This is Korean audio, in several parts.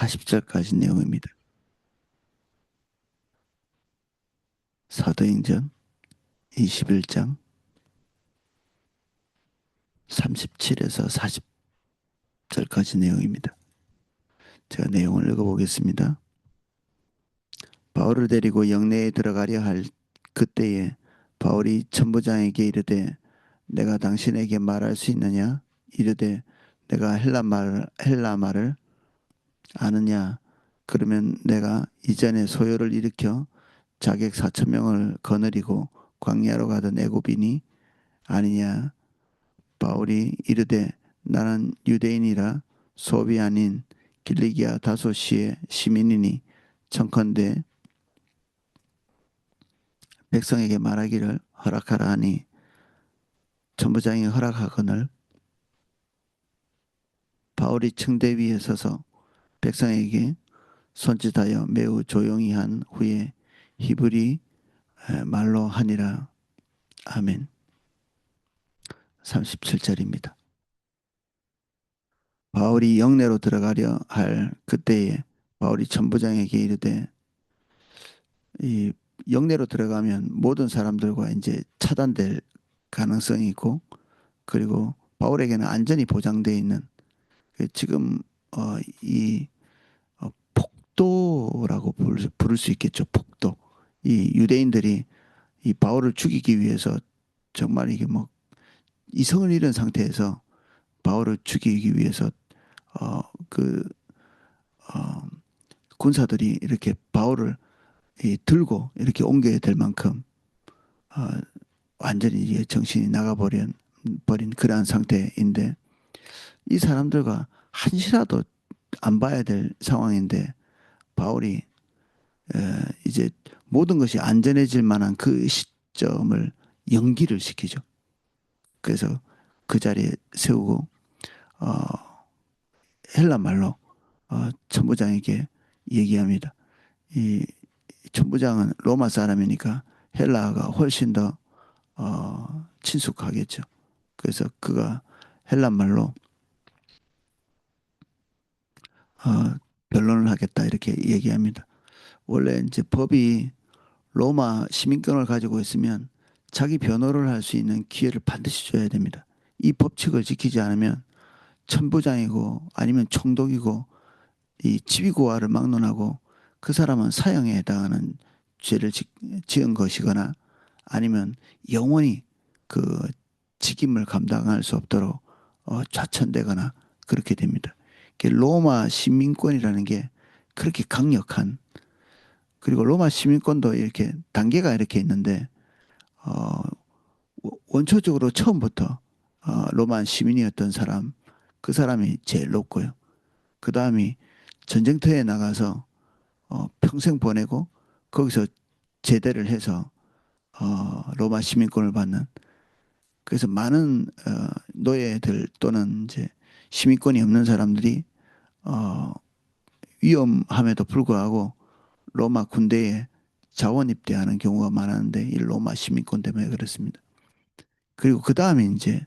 40절까지 내용입니다. 사도행전 21장 37에서 40절까지 내용입니다. 제가 내용을 읽어보겠습니다. 바울을 데리고 영내에 들어가려 할 그때에 바울이 천부장에게 이르되 내가 당신에게 말할 수 있느냐? 이르되 내가 헬라 말을 아느냐? 그러면 내가 이전에 소요를 일으켜 자객 4천 명을 거느리고 광야로 가던 애굽인이 아니냐? 바울이 이르되 나는 유대인이라 소비 아닌 길리기아 다소시의 시민이니 청컨대 백성에게 말하기를 허락하라 하니 천부장이 허락하거늘 바울이 층대 위에 서서 백성에게 손짓하여 매우 조용히 한 후에 히브리 말로 하니라. 아멘. 37절입니다. 바울이 영내로 들어가려 할 그때에 바울이 천부장에게 이르되 이 영내로 들어가면 모든 사람들과 이제 차단될 가능성이 있고 그리고 바울에게는 안전이 보장되어 있는 지금 이 폭도라고 부를 수 있겠죠. 폭도. 이 유대인들이 이 바울을 죽이기 위해서 정말 이게 뭐 이성을 잃은 상태에서 바울을 죽이기 위해서 어, 그 어, 군사들이 이렇게 바울을 들고 이렇게 옮겨야 될 만큼 어, 완전히 이제 정신이 버린 그러한 상태인데 이 사람들과 한시라도 안 봐야 될 상황인데 바울이 이제 모든 것이 안전해질 만한 그 시점을 연기를 시키죠. 그래서 그 자리에 세우고 어, 헬라 말로 천부장에게 얘기합니다. 이 천부장은 로마 사람이니까 헬라어가 훨씬 더 친숙하겠죠. 그래서 그가 헬라 말로 어, 변론을 하겠다 이렇게 얘기합니다. 원래 이제 법이 로마 시민권을 가지고 있으면 자기 변호를 할 수 있는 기회를 반드시 줘야 됩니다. 이 법칙을 지키지 않으면 천부장이고 아니면 총독이고 이 지위고하를 막론하고 그 사람은 사형에 해당하는 죄를 지은 것이거나 아니면 영원히 그 직임을 감당할 수 없도록 좌천되거나 그렇게 됩니다. 로마 시민권이라는 게 그렇게 강력한 그리고 로마 시민권도 이렇게 단계가 이렇게 있는데 어, 원초적으로 처음부터 로마 시민이었던 사람 그 사람이 제일 높고요. 그 다음이 전쟁터에 나가서 평생 보내고 거기서 제대를 해서 로마 시민권을 받는 그래서 많은 노예들 또는 이제 시민권이 없는 사람들이 어, 위험함에도 불구하고 로마 군대에 자원 입대하는 경우가 많았는데 이 로마 시민권 때문에 그렇습니다. 그리고 그 다음에 이제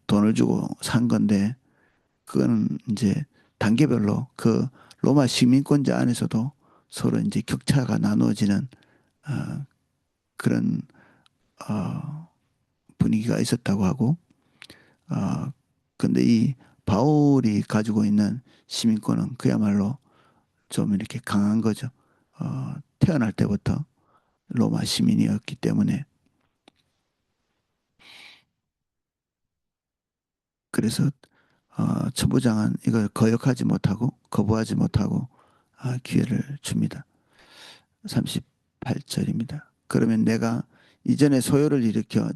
돈을 주고 산 건데 그거는 이제 단계별로 그 로마 시민권자 안에서도 서로 이제 격차가 나누어지는 어, 그런 어, 분위기가 있었다고 하고 어, 근데 이 바울이 가지고 있는 시민권은 그야말로 좀 이렇게 강한 거죠. 태어날 때부터 로마 시민이었기 때문에 그래서 천부장은 이걸 거역하지 못하고 거부하지 못하고 기회를 줍니다. 38절입니다. 그러면 내가 이전에 소요를 일으켜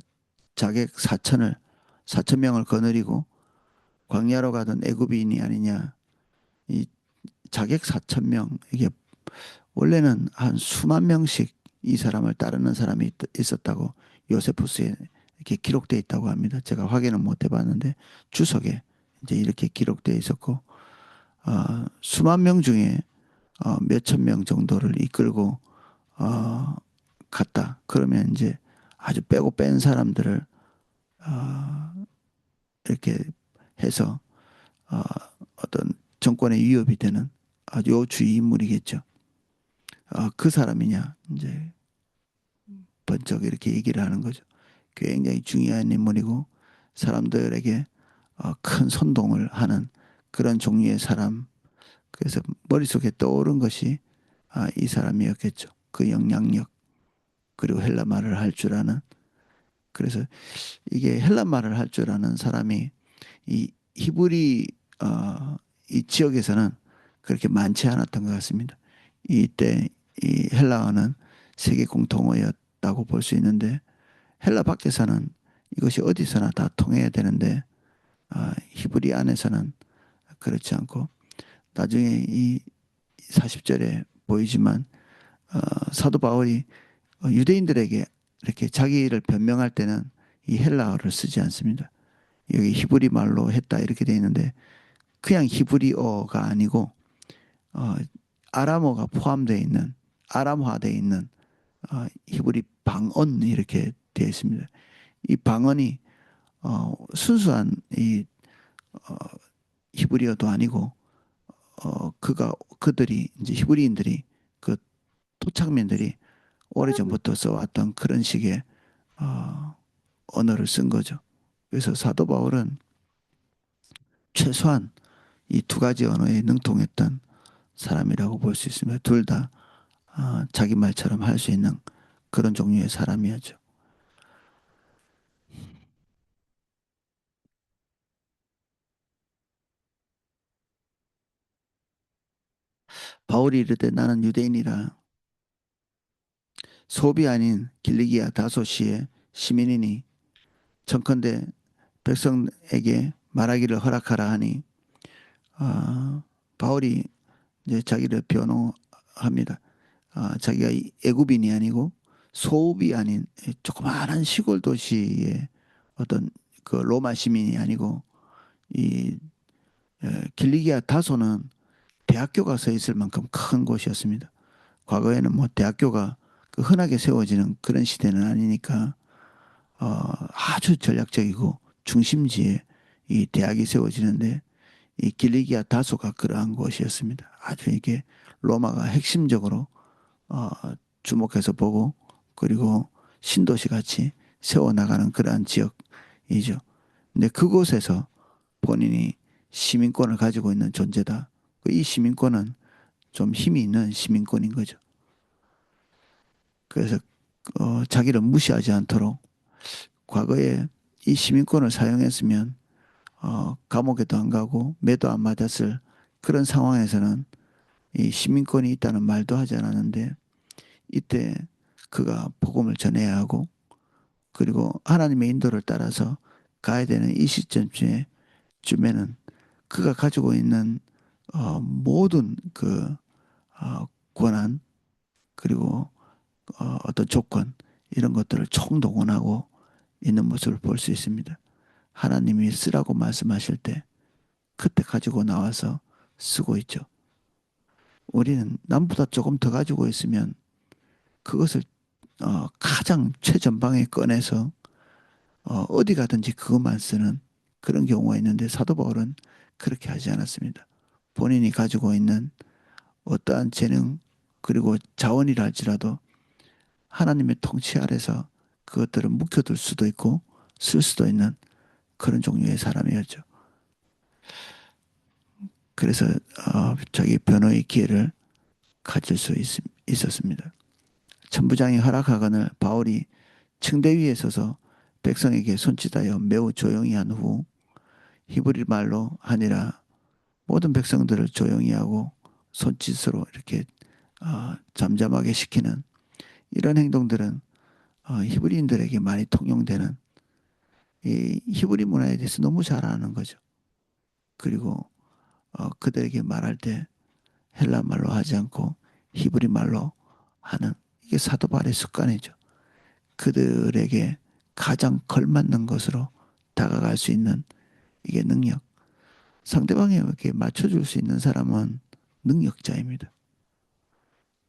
자객 4천 명을 거느리고 광야로 가던 애굽인이 아니냐. 이 자객 4천 명 이게 원래는 한 수만 명씩 이 사람을 따르는 사람이 있었다고 요세푸스에 이렇게 기록되어 있다고 합니다. 제가 확인은 못 해봤는데 주석에 이제 이렇게 기록되어 있었고 수만 명 중에 몇천 명 정도를 이끌고 어, 갔다. 그러면 이제 아주 빼고 뺀 사람들을 어, 이렇게 해서 어떤 정권의 위협이 되는 아주 요주의 인물이겠죠. 그 사람이냐 이제 번쩍 이렇게 얘기를 하는 거죠. 굉장히 중요한 인물이고 사람들에게 큰 선동을 하는 그런 종류의 사람. 그래서 머릿속에 떠오른 것이 이 사람이었겠죠. 그 영향력 그리고 헬라 말을 할 줄 아는. 그래서 이게 헬라 말을 할 줄 아는 사람이 이 히브리 이 지역에서는 그렇게 많지 않았던 것 같습니다. 이때 이 헬라어는 세계 공통어였다고 볼 수 있는데 헬라 밖에서는 이것이 어디서나 다 통해야 되는데 히브리 안에서는 그렇지 않고 나중에 이 40절에 보이지만 사도 바울이 유대인들에게 이렇게 자기를 변명할 때는 이 헬라어를 쓰지 않습니다. 여기 히브리 말로 했다 이렇게 돼 있는데 그냥 히브리어가 아니고 어, 아람어가 포함되어 있는 아람화되어 있는 히브리 방언 이렇게 되어 있습니다. 이 방언이 순수한 이 어, 히브리어도 아니고 그들이 이제 히브리인들이 그 토착민들이 오래전부터 써왔던 그런 식의 어, 언어를 쓴 거죠. 그래서 사도 바울은 최소한 이 두 가지 언어에 능통했던 사람이라고 볼 수 있습니다. 둘 다 자기 말처럼 할 수 있는 그런 종류의 사람이었죠. 바울이 이르되 나는 유대인이라 소비 아닌 길리기아 다소시의 시민이니 청컨대 백성에게 말하기를 허락하라 하니 바울이 이제 자기를 변호합니다. 자기가 애굽인이 아니고 소읍이 아닌 조그마한 시골 도시의 어떤 그 로마 시민이 아니고 이 길리기아 다소는 대학교가 서 있을 만큼 큰 곳이었습니다. 과거에는 뭐 대학교가 그 흔하게 세워지는 그런 시대는 아니니까 아주 전략적이고 중심지에 이 대학이 세워지는데 이 길리기아 다소가 그러한 곳이었습니다. 아주 이게 로마가 핵심적으로 어, 주목해서 보고 그리고 신도시 같이 세워나가는 그러한 지역이죠. 근데 그곳에서 본인이 시민권을 가지고 있는 존재다. 이 시민권은 좀 힘이 있는 시민권인 거죠. 그래서 자기를 무시하지 않도록 과거에 이 시민권을 사용했으면 감옥에도 안 가고 매도 안 맞았을 그런 상황에서는 이 시민권이 있다는 말도 하지 않았는데 이때 그가 복음을 전해야 하고 그리고 하나님의 인도를 따라서 가야 되는 이 시점쯤에 쯤에는 그가 가지고 있는 모든 그 권한 그리고 어떤 조건 이런 것들을 총동원하고 있는 모습을 볼 수 있습니다. 하나님이 쓰라고 말씀하실 때 그때 가지고 나와서 쓰고 있죠. 우리는 남보다 조금 더 가지고 있으면 그것을 가장 최전방에 꺼내서 어디 가든지 그것만 쓰는 그런 경우가 있는데 사도 바울은 그렇게 하지 않았습니다. 본인이 가지고 있는 어떠한 재능 그리고 자원이라 할지라도 하나님의 통치 아래서 그것들을 묵혀둘 수도 있고 쓸 수도 있는 그런 종류의 사람이었죠. 그래서 자기 변호의 기회를 가질 수 있었습니다. 천부장이 허락하거늘 바울이 층대 위에 서서 백성에게 손짓하여 매우 조용히 한 후 히브리 말로 하니라 모든 백성들을 조용히 하고 손짓으로 이렇게 잠잠하게 시키는 이런 행동들은 히브리인들에게 많이 통용되는 이 히브리 문화에 대해서 너무 잘 아는 거죠. 그리고 그들에게 말할 때 헬라 말로 하지 않고 히브리 말로 하는 이게 사도 바울의 습관이죠. 그들에게 가장 걸맞는 것으로 다가갈 수 있는 이게 능력. 상대방에게 맞춰줄 수 있는 사람은 능력자입니다.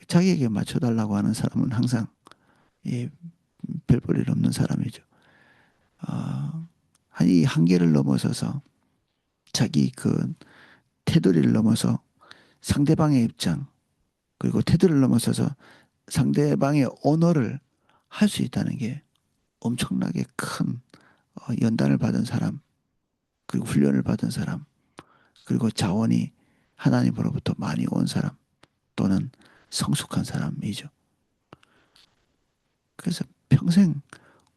자기에게 맞춰달라고 하는 사람은 항상 예, 별 볼 일 없는 사람이죠. 이 한계를 넘어서서 자기 그 테두리를 넘어서 상대방의 입장, 그리고 테두리를 넘어서서 상대방의 언어를 할 수 있다는 게 엄청나게 큰 연단을 받은 사람, 그리고 훈련을 받은 사람, 그리고 자원이 하나님으로부터 많이 온 사람 또는 성숙한 사람이죠. 그래서 평생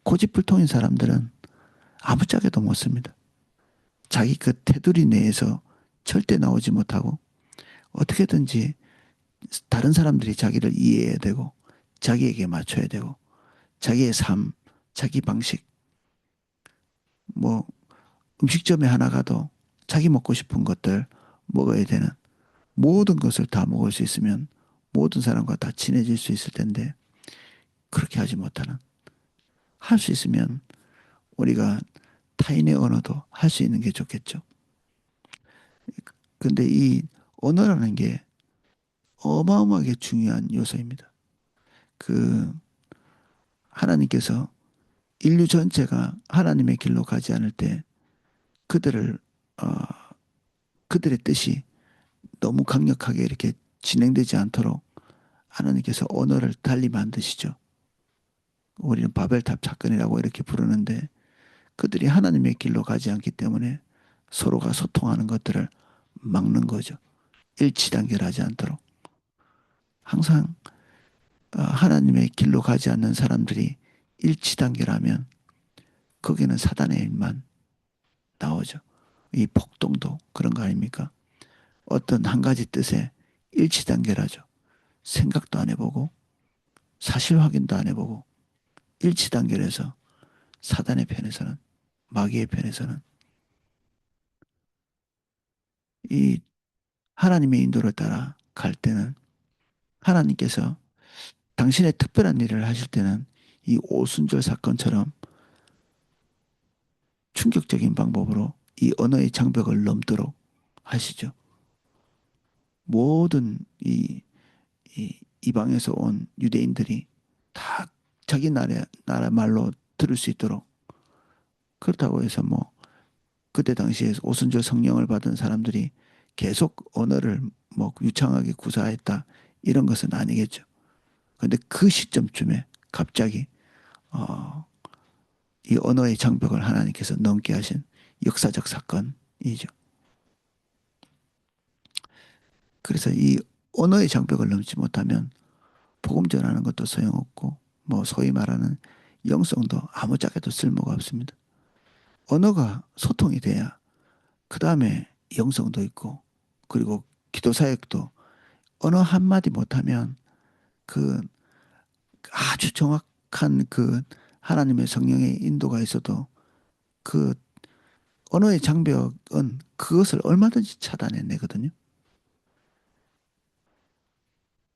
고집불통인 사람들은 아무짝에도 못 씁니다. 자기 그 테두리 내에서 절대 나오지 못하고 어떻게든지 다른 사람들이 자기를 이해해야 되고 자기에게 맞춰야 되고 자기의 삶, 자기 방식, 뭐 음식점에 하나 가도 자기 먹고 싶은 것들 먹어야 되는 모든 것을 다 먹을 수 있으면 모든 사람과 다 친해질 수 있을 텐데 그렇게 하지 못하는 할 수 있으면 우리가 타인의 언어도 할 수 있는 게 좋겠죠. 근데 이 언어라는 게 어마어마하게 중요한 요소입니다. 그 하나님께서 인류 전체가 하나님의 길로 가지 않을 때 그들을 어, 그들의 뜻이 너무 강력하게 이렇게 진행되지 않도록 하나님께서 언어를 달리 만드시죠. 우리는 바벨탑 사건이라고 이렇게 부르는데 그들이 하나님의 길로 가지 않기 때문에 서로가 소통하는 것들을 막는 거죠. 일치단결하지 않도록. 항상 하나님의 길로 가지 않는 사람들이 일치단결하면 거기는 사단의 일만 나오죠. 이 폭동도 그런 거 아닙니까? 어떤 한 가지 뜻에 일치단결하죠. 생각도 안 해보고 사실 확인도 안 해보고 일치단결해서 사단의 편에서는 마귀의 편에서는 이 하나님의 인도를 따라 갈 때는 하나님께서 당신의 특별한 일을 하실 때는 이 오순절 사건처럼 충격적인 방법으로 이 언어의 장벽을 넘도록 하시죠. 모든 이 이방에서 온 유대인들이 다 자기 나라 말로 들을 수 있도록 그렇다고 해서 뭐 그때 당시에 오순절 성령을 받은 사람들이 계속 언어를 뭐 유창하게 구사했다 이런 것은 아니겠죠. 그런데 그 시점쯤에 갑자기 어, 이 언어의 장벽을 하나님께서 넘게 하신 역사적 사건이죠. 그래서 이 언어의 장벽을 넘지 못하면 복음 전하는 것도 소용없고 뭐 소위 말하는 영성도 아무짝에도 쓸모가 없습니다. 언어가 소통이 돼야 그 다음에 영성도 있고 그리고 기도 사역도 언어 한마디 못하면 그 아주 정확한 그 하나님의 성령의 인도가 있어도 그 언어의 장벽은 그것을 얼마든지 차단해내거든요.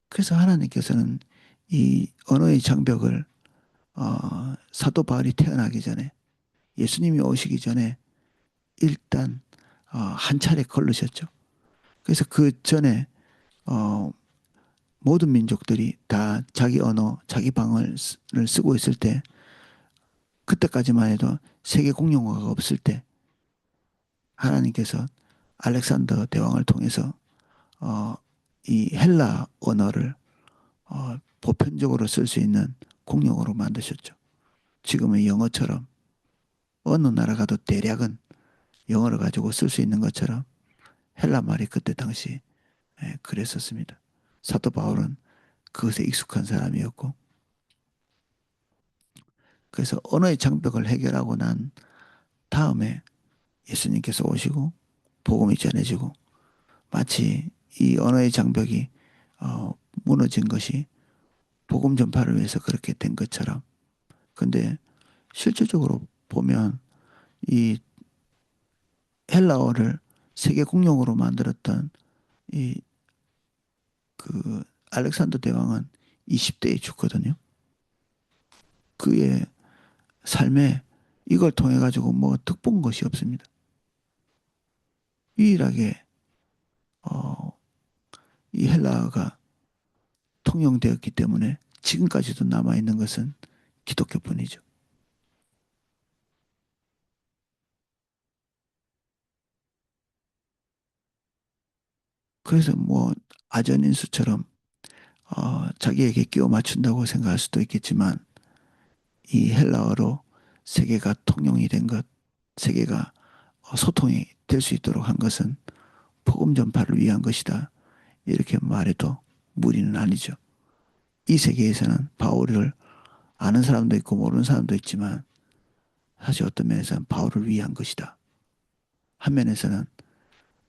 그래서 하나님께서는 이 언어의 장벽을 사도 바울이 태어나기 전에 예수님이 오시기 전에 일단 한 차례 걸르셨죠. 그래서 그 전에 어, 모든 민족들이 다 자기 언어, 자기 방언을 쓰고 있을 때 그때까지만 해도 세계 공용어가 없을 때 하나님께서 알렉산더 대왕을 통해서 어, 이 헬라 언어를 보편적으로 쓸 수 있는 공용어로 만드셨죠. 지금의 영어처럼 어느 나라 가도 대략은 영어를 가지고 쓸 수 있는 것처럼 헬라 말이 그때 당시 그랬었습니다. 사도 바울은 그것에 익숙한 사람이었고 그래서 언어의 장벽을 해결하고 난 다음에 예수님께서 오시고 복음이 전해지고 마치 이 언어의 장벽이 어, 무너진 것이 복음 전파를 위해서 그렇게 된 것처럼 근데 실질적으로 보면 이 헬라어를 세계 공용어로 만들었던 이 그 알렉산더 대왕은 20대에 죽거든요. 그의 삶에 이걸 통해 가지고 뭐 득본 것이 없습니다. 유일하게 어, 이 헬라어가 통용되었기 때문에 지금까지도 남아 있는 것은 기독교뿐이죠. 그래서 뭐 아전인수처럼 자기에게 끼워 맞춘다고 생각할 수도 있겠지만 이 헬라어로 세계가 통용이 된 것, 세계가 소통이 될 수 있도록 한 것은 복음 전파를 위한 것이다. 이렇게 말해도 무리는 아니죠. 이 세계에서는 바울을 아는 사람도 있고 모르는 사람도 있지만 사실 어떤 면에서는 바울을 위한 것이다. 한 면에서는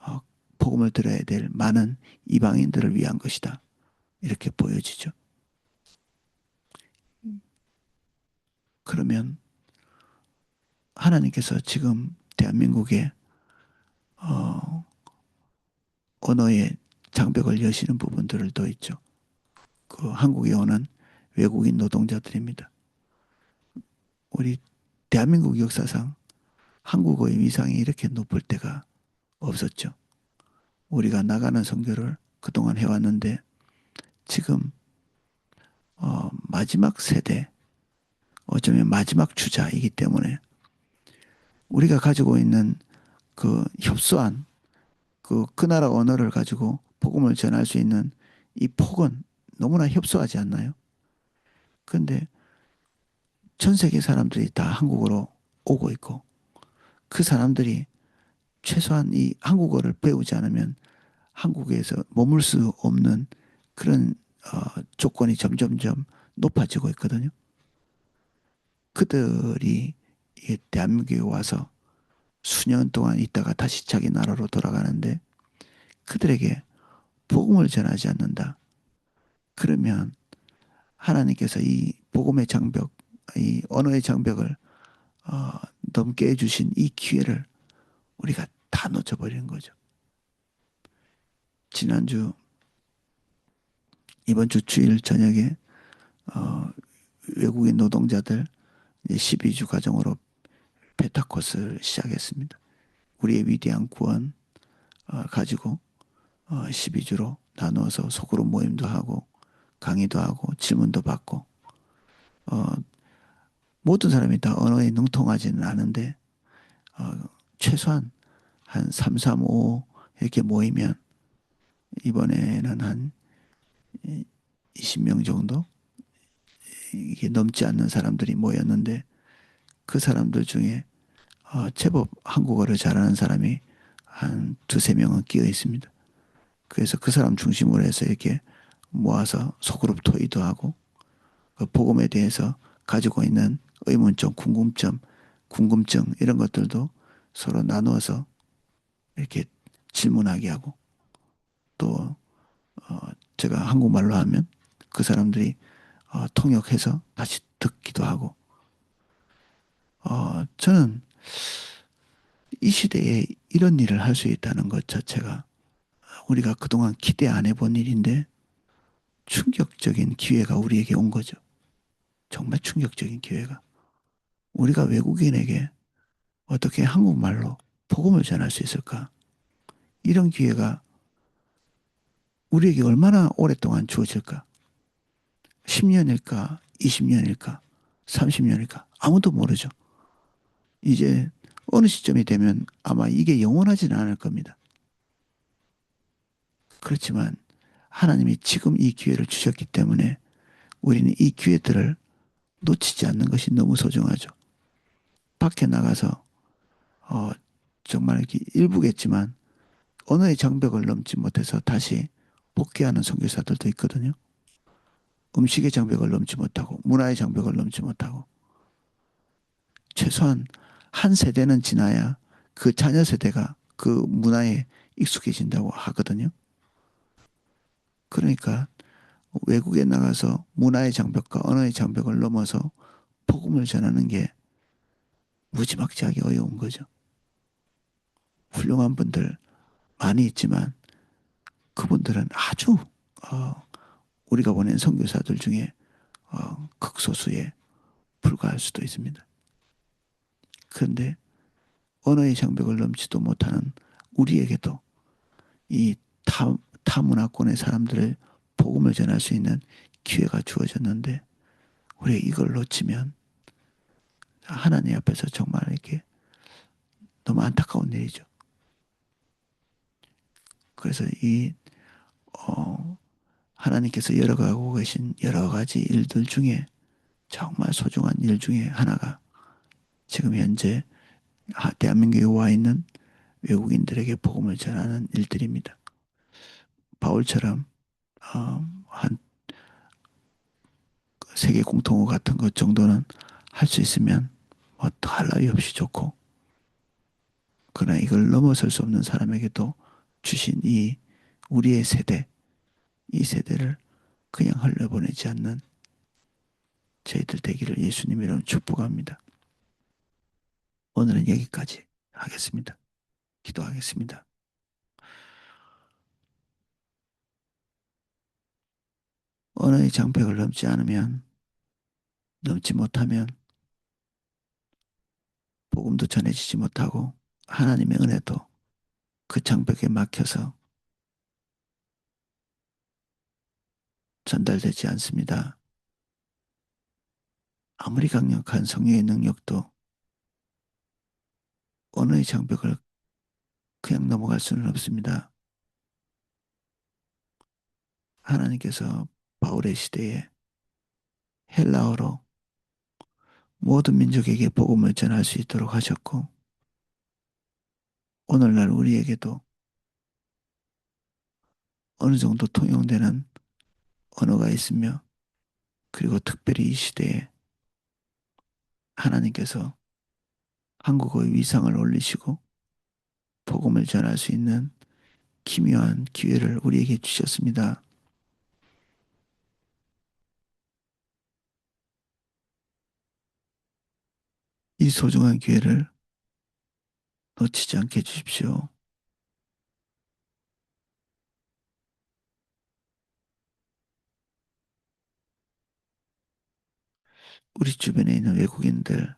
어, 복음을 들어야 될 많은 이방인들을 위한 것이다. 이렇게 보여지죠. 그러면 하나님께서 지금 대한민국에 어, 언어의 장벽을 여시는 부분들을 더 있죠. 그 한국에 오는 외국인 노동자들입니다. 우리 대한민국 역사상 한국어의 위상이 이렇게 높을 때가 없었죠. 우리가 나가는 선교를 그동안 해왔는데 지금 마지막 세대, 어쩌면 마지막 주자이기 때문에 우리가 가지고 있는 그 협소한 그 나라 언어를 가지고 복음을 전할 수 있는 이 폭은 너무나 협소하지 않나요? 그런데 전 세계 사람들이 다 한국어로 오고 있고 그 사람들이 최소한 이 한국어를 배우지 않으면 한국에서 머물 수 없는 그런 조건이 점점점 높아지고 있거든요. 그들이 이 대한민국에 와서 수년 동안 있다가 다시 자기 나라로 돌아가는데 그들에게 복음을 전하지 않는다. 그러면 하나님께서 이 복음의 장벽, 이 언어의 장벽을 어, 넘게 해주신 이 기회를 우리가 다 놓쳐버리는 거죠. 지난주 이번 주 주일 저녁에 어, 외국인 노동자들 12주 과정으로 펜타코스를 시작했습니다. 우리의 위대한 구원 가지고 12주로 나누어서 소그룹 모임도 하고 강의도 하고 질문도 받고 어, 모든 사람이 다 언어에 능통하지는 않은데 어, 최소한 한 3, 3, 5 이렇게 모이면 이번에는 한 20명 정도 이게 넘지 않는 사람들이 모였는데 그 사람들 중에 제법 한국어를 잘하는 사람이 한 두세 명은 끼어 있습니다. 그래서 그 사람 중심으로 해서 이렇게 모아서 소그룹 토의도 하고 그 복음에 대해서 가지고 있는 의문점, 궁금증 이런 것들도 서로 나누어서 이렇게 질문하게 하고 또 제가 한국말로 하면 그 사람들이 통역해서 다시 듣기도 하고 저는 이 시대에 이런 일을 할 수 있다는 것 자체가 우리가 그동안 기대 안 해본 일인데 충격적인 기회가 우리에게 온 거죠. 정말 충격적인 기회가. 우리가 외국인에게 어떻게 한국말로 복음을 전할 수 있을까? 이런 기회가 우리에게 얼마나 오랫동안 주어질까? 10년일까? 20년일까? 30년일까? 아무도 모르죠. 이제 어느 시점이 되면 아마 이게 영원하지는 않을 겁니다. 그렇지만 하나님이 지금 이 기회를 주셨기 때문에 우리는 이 기회들을 놓치지 않는 것이 너무 소중하죠. 밖에 나가서 어, 정말 이렇게 일부겠지만 언어의 장벽을 넘지 못해서 다시 복귀하는 선교사들도 있거든요. 음식의 장벽을 넘지 못하고 문화의 장벽을 넘지 못하고 최소한 한 세대는 지나야 그 자녀 세대가 그 문화에 익숙해진다고 하거든요. 그러니까 외국에 나가서 문화의 장벽과 언어의 장벽을 넘어서 복음을 전하는 게 무지막지하게 어려운 거죠. 훌륭한 분들 많이 있지만 그분들은 아주 우리가 보낸 선교사들 중에 극소수에 불과할 수도 있습니다. 그런데 언어의 장벽을 넘지도 못하는 우리에게도 이 타문화권의 사람들을 복음을 전할 수 있는 기회가 주어졌는데 우리가 이걸 놓치면 하나님 앞에서 정말 이렇게 너무 안타까운 일이죠. 그래서 어, 하나님께서 열어가고 계신 여러 가지 일들 중에 정말 소중한 일 중에 하나가 지금 현재 대한민국에 와 있는 외국인들에게 복음을 전하는 일들입니다. 바울처럼 한 세계 공통어 같은 것 정도는 할 수 있으면 뭐 더할 나위 없이 좋고, 그러나 이걸 넘어설 수 없는 사람에게도 주신 우리의 세대, 이 세대를 그냥 흘려보내지 않는 저희들 되기를 예수님 이름 축복합니다. 오늘은 여기까지 하겠습니다. 기도하겠습니다. 언어의 장벽을 넘지 못하면 복음도 전해지지 못하고 하나님의 은혜도 그 장벽에 막혀서 전달되지 않습니다. 아무리 강력한 성령의 능력도 언어의 장벽을 그냥 넘어갈 수는 없습니다. 하나님께서 바울의 시대에 헬라어로 모든 민족에게 복음을 전할 수 있도록 하셨고, 오늘날 우리에게도 어느 정도 통용되는 언어가 있으며, 그리고 특별히 이 시대에 하나님께서 한국어의 위상을 올리시고 복음을 전할 수 있는 기묘한 기회를 우리에게 주셨습니다. 이 소중한 기회를 놓치지 않게 해주십시오. 우리 주변에 있는 외국인들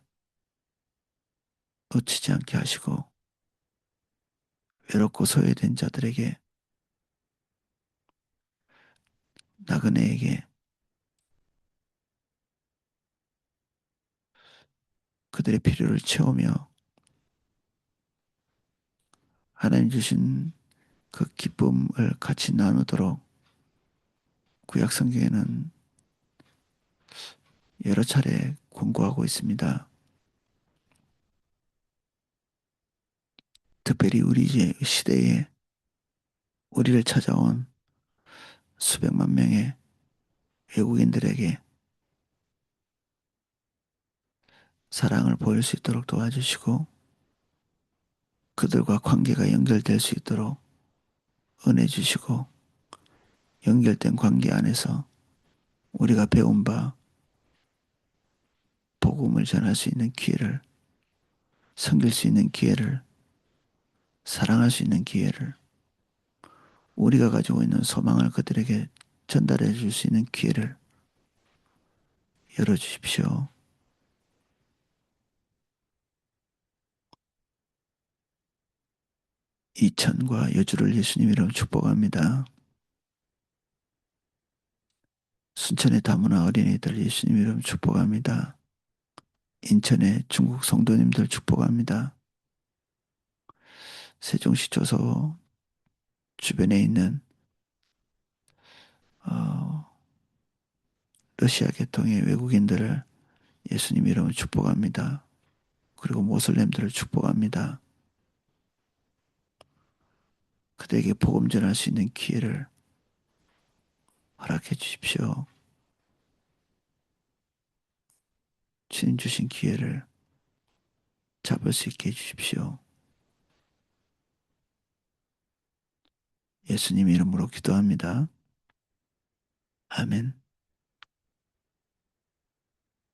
놓치지 않게 하시고, 외롭고 소외된 자들에게, 나그네에게 그들의 필요를 채우며 하나님 주신 그 기쁨을 같이 나누도록 구약 성경에는 여러 차례 권고하고 있습니다. 특별히 우리 시대에 우리를 찾아온 수백만 명의 외국인들에게 사랑을 보일 수 있도록 도와주시고, 그들과 관계가 연결될 수 있도록 은혜 주시고, 연결된 관계 안에서 우리가 배운 바 복음을 전할 수 있는 기회를, 섬길 수 있는 기회를, 사랑할 수 있는 기회를, 우리가 가지고 있는 소망을 그들에게 전달해 줄 수 있는 기회를 열어주십시오. 이천과 여주를 예수님 이름으로 축복합니다. 순천의 다문화 어린이들 예수님 이름 축복합니다. 인천의 중국 성도님들 축복합니다. 세종시 조서 주변에 있는 어, 러시아 계통의 외국인들을 예수님 이름으로 축복합니다. 그리고 모슬렘들을 축복합니다. 그들에게 복음 전할 수 있는 기회를 허락해 주십시오. 주님 주신 기회를 잡을 수 있게 해주십시오. 예수님 이름으로 기도합니다. 아멘.